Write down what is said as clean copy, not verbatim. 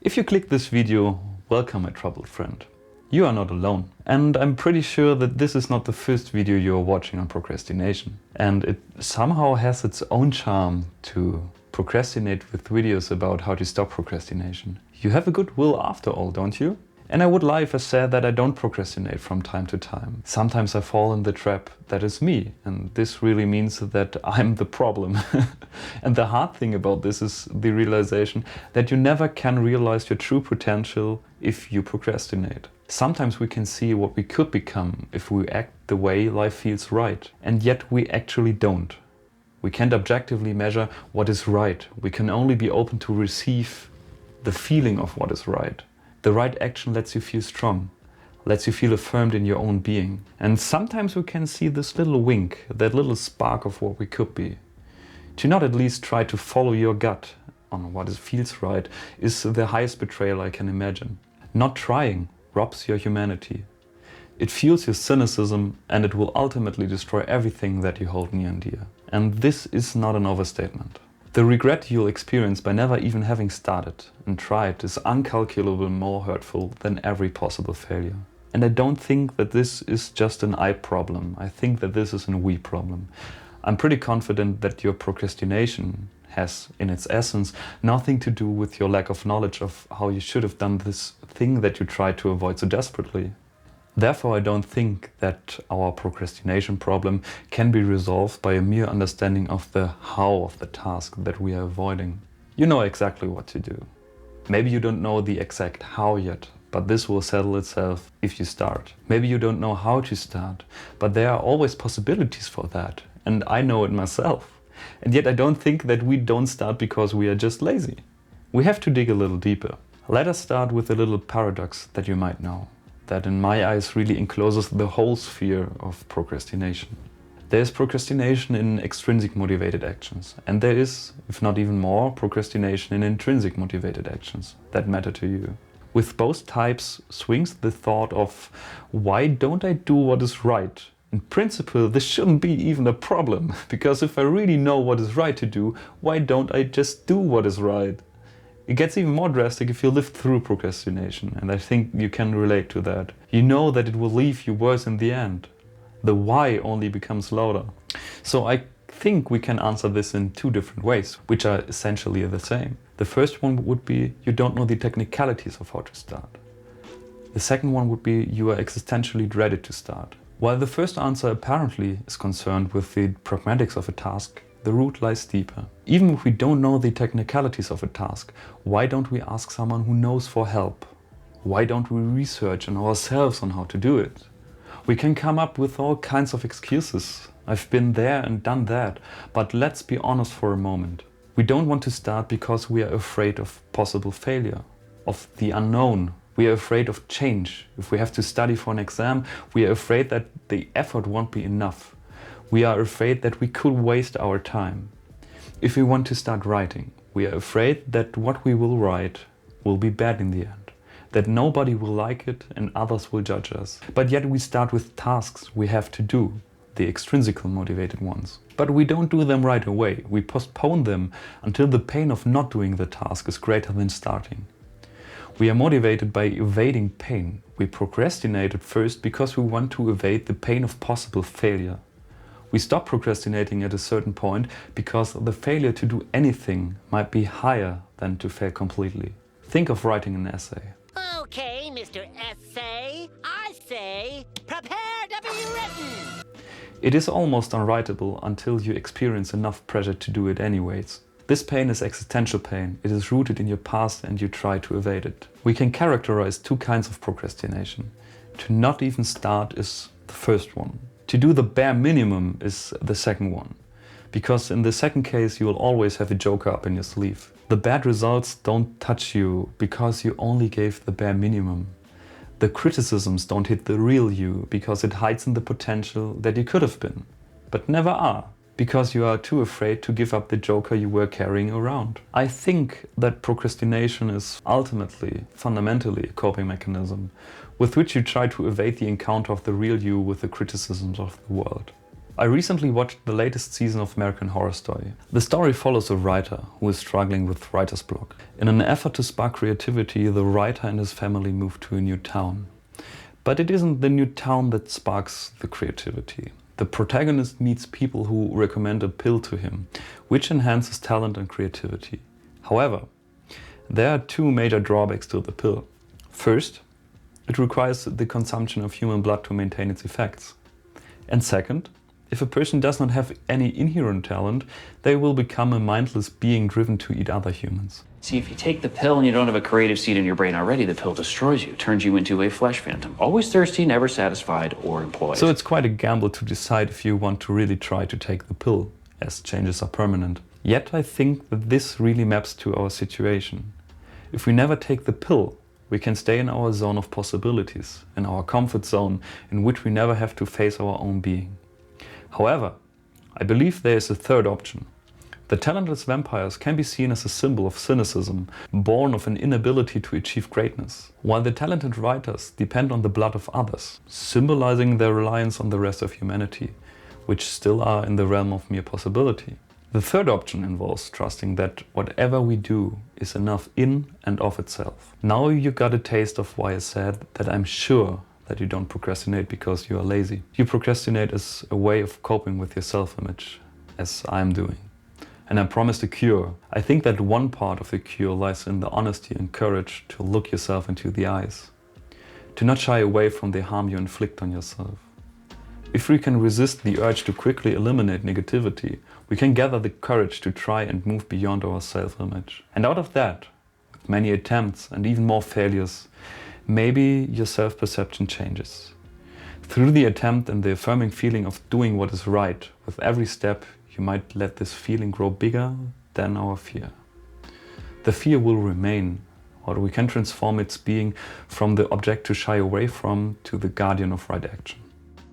If you click this video, welcome my troubled friend. You are not alone. And I'm pretty sure that this is not the first video you're watching on procrastination. And it somehow has its own charm to procrastinate with videos about how to stop procrastination. You have a good will after all, don't you? And I would lie if I said that I don't procrastinate from time to time. Sometimes I fall in the trap that is me, and this really means that I'm the problem. And the hard thing about this is the realization that you never can realize your true potential if you procrastinate. Sometimes we can see what we could become if we act the way life feels right, and yet we actually don't. We can't objectively measure what is right. We can only be open to receive the feeling of what is right. The right action lets you feel strong, lets you feel affirmed in your own being. And sometimes we can see this little wink, that little spark of what we could be. To not at least try to follow your gut on what feels right is the highest betrayal I can imagine. Not trying robs your humanity. It fuels your cynicism, and it will ultimately destroy everything that you hold near and dear. And this is not an overstatement. The regret you'll experience by never even having started and tried is incalculably more hurtful than every possible failure. And I don't think that this is just an I problem. I think that this is a we problem. I'm pretty confident that your procrastination has, in its essence, nothing to do with your lack of knowledge of how you should have done this thing that you try to avoid so desperately. Therefore, I don't think that our procrastination problem can be resolved by a mere understanding of the how of the task that we are avoiding. You know exactly what to do. Maybe you don't know the exact how yet, but this will settle itself if you start. Maybe you don't know how to start, but there are always possibilities for that, and I know it myself. And yet I don't think that we don't start because we are just lazy. We have to dig a little deeper. Let us start with a little paradox that you might know, that in my eyes really encloses the whole sphere of procrastination. There is procrastination in extrinsic motivated actions, and there is, if not even more, procrastination in intrinsic motivated actions that matter to you. With both types swings the thought of, why don't I do what is right? In principle, this shouldn't be even a problem, because if I really know what is right to do, why don't I just do what is right? It gets even more drastic if you live through procrastination, and I think you can relate to that. You know that it will leave you worse in the end. The why only becomes louder. So I think we can answer this in two different ways, which are essentially the same. The first one would be you don't know the technicalities of how to start. The second one would be you are existentially dreaded to start. While the first answer apparently is concerned with the pragmatics of a task, the root lies deeper. Even if we don't know the technicalities of a task, why don't we ask someone who knows for help? Why don't we research on ourselves on how to do it? We can come up with all kinds of excuses. I've been there and done that, but let's be honest for a moment. We don't want to start because we are afraid of possible failure, of the unknown. We are afraid of change. If we have to study for an exam, we are afraid that the effort won't be enough. We are afraid that we could waste our time. If we want to start writing, we are afraid that what we will write will be bad in the end, that nobody will like it and others will judge us. But yet we start with tasks we have to do, the extrinsically motivated ones. But we don't do them right away. We postpone them until the pain of not doing the task is greater than starting. We are motivated by evading pain. We procrastinate at first because we want to evade the pain of possible failure. We stop procrastinating at a certain point because the failure to do anything might be higher than to fail completely. Think of writing an essay. Okay, Mr. Essay, I say, prepare to be written! It is almost unwritable until you experience enough pressure to do it anyways. This pain is existential pain. It is rooted in your past and you try to evade it. We can characterize two kinds of procrastination. To not even start is the first one. To do the bare minimum is the second one, because in the second case you will always have a joker up in your sleeve. The bad results don't touch you because you only gave the bare minimum. The criticisms don't hit the real you because it hides in the potential that you could have been, but never are, because you are too afraid to give up the joker you were carrying around. I think that procrastination is ultimately, fundamentally a coping mechanism with which you try to evade the encounter of the real you with the criticisms of the world. I recently watched the latest season of American Horror Story. The story follows a writer who is struggling with writer's block. In an effort to spark creativity, the writer and his family move to a new town. But it isn't the new town that sparks the creativity. The protagonist meets people who recommend a pill to him, which enhances talent and creativity. However, there are two major drawbacks to the pill. First, it requires the consumption of human blood to maintain its effects. And second, if a person does not have any inherent talent, they will become a mindless being driven to eat other humans. See, if you take the pill and you don't have a creative seed in your brain already, the pill destroys you, turns you into a flesh phantom. Always thirsty, never satisfied or employed. So it's quite a gamble to decide if you want to really try to take the pill, as changes are permanent. Yet I think that this really maps to our situation. If we never take the pill, we can stay in our zone of possibilities, in our comfort zone, in which we never have to face our own being. However, I believe there is a third option. The talentless vampires can be seen as a symbol of cynicism, born of an inability to achieve greatness, while the talented writers depend on the blood of others, symbolizing their reliance on the rest of humanity, which still are in the realm of mere possibility. The third option involves trusting that whatever we do is enough in and of itself. Now you got a taste of why I said that I'm sure that you don't procrastinate because you are lazy. You procrastinate as a way of coping with your self-image, as I'm doing. And I promised a cure. I think that one part of the cure lies in the honesty and courage to look yourself into the eyes, to not shy away from the harm you inflict on yourself. If we can resist the urge to quickly eliminate negativity, we can gather the courage to try and move beyond our self-image. And out of that, with many attempts and even more failures, maybe your self-perception changes. Through the attempt and the affirming feeling of doing what is right, with every step, you might let this feeling grow bigger than our fear. The fear will remain, or we can transform its being from the object to shy away from to the guardian of right action.